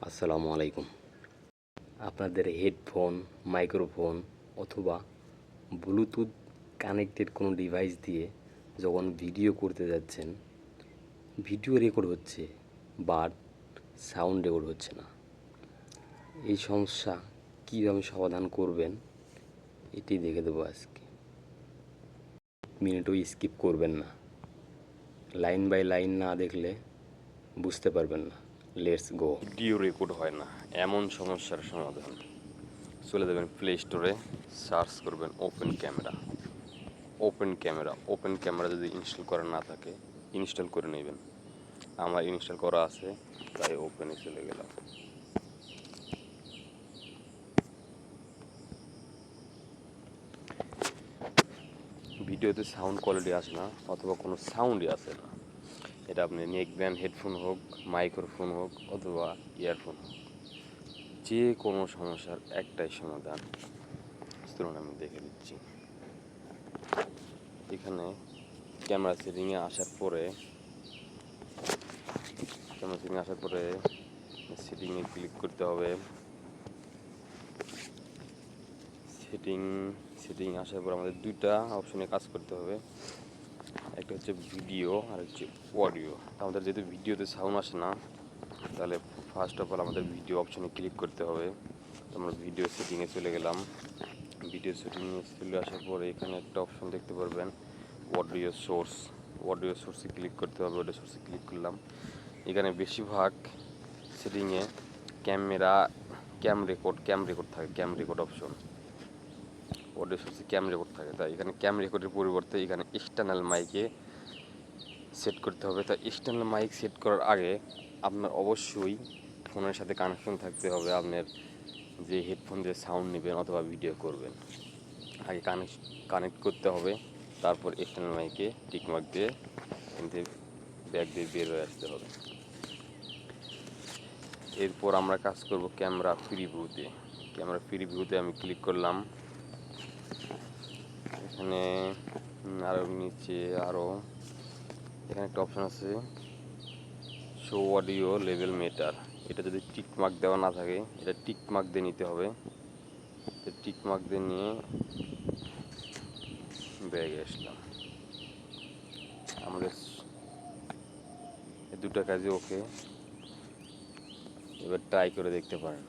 আসসালামু আলাইকুম। আপনাদের হেডফোন, মাইক্রোফোন অথবা ব্লুটুথ কানেক্টেড কোনো ডিভাইস দিয়ে যখন ভিডিও করতে যাচ্ছেন, ভিডিও রেকর্ড হচ্ছে বাট সাউন্ড রেকর্ড হচ্ছে না। এই সমস্যা কীভাবে সমাধান করবেন এটি দেখে দেবো আজকে। মিনিটও স্কিপ করবেন না, লাইন বাই লাইন না দেখলে বুঝতে পারবেন না। Let's go. ভিডিও রেকর্ড হয় না এমন সমস্যার সমাধান, চলে যাবেন প্লে স্টোরে, সার্চ করবেন ওপেন ক্যামেরা যদি ইনস্টল করা না থাকে ইনস্টল করে নেবেন। আমার ইনস্টল করা আছে তাই ওপেনে চলে গেলাম। ভিডিওতে সাউন্ড কোয়ালিটি আসে না অথবা কোনো সাউন্ডই আসে না। এটা আপনি নেকব্যান্ড হেডফোন হোক, মাইক্রোফোন হোক অথবা ইয়ারফোন হোক, যে কোনো সমস্যার একটাই সমাধান। চলুন আমি দেখে দিচ্ছি। এখানে ক্যামেরা সেটিংয়ে আসার পরে সেটিংয়ে ক্লিক করতে হবে। সেটিং আসার পর আমাদের দুইটা অপশনে কাজ করতে হবে, একটা হচ্ছে ভিডিও আর হচ্ছে অডিও। আমাদের যেহেতু ভিডিওতে সাউন্ড আসে না, তাহলে ফার্স্ট অফ অল আমাদের ভিডিও অপশনে ক্লিক করতে হবে। আমরা ভিডিও সেটিংয়ে চলে গেলাম। ভিডিও সেটিংয়ে চলে আসার পরে এখানে একটা অপশন দেখতে পারবেন অডিও সোর্সে ক্লিক করতে হবে। অডিও সোর্সে ক্লিক করলাম। এখানে বেশিরভাগ সেটিংয়ে ক্যাম রেকর্ড থাকে, ক্যাম রেকর্ড অপশন। অডিও সোর্সে ক্যাম রেকর্ড থাকে, তাই এখানে ক্যাম রেকর্ডের পরিবর্তে এখানে এক্সটার্নাল মাইকে সেট করতে হবে। তাই এক্সটার্নাল মাইক সেট করার আগে আপনার অবশ্যই ফোনের সাথে কানেকশন থাকতে হবে। আপনার যে হেডফোন দিয়ে সাউন্ড নেবেন অথবা ভিডিও করবেন, আগে কানেক্ট করতে হবে। তারপর এক্সটার্নাল মাইকে টিকমার্ক দিয়ে ব্যাক দিয়ে বের হয়ে আসতে হবে। এরপর আমরা কাজ করব ক্যামেরা প্রিভিউতে আমি ক্লিক করলাম। এখানে এখানে একটা অপশন আছে শো অডিও লেভেল মেটার। এটা যদি টিকমার্ক দেওয়া না থাকে, এটা টিকমার্ক দিয়ে নিতে হবে। টিকমার্ক দিয়ে নিয়ে ব্যাগে আসলাম। আমাদের দুটো কাজই ওকে, এবার ট্রাই করে দেখতে পারেন।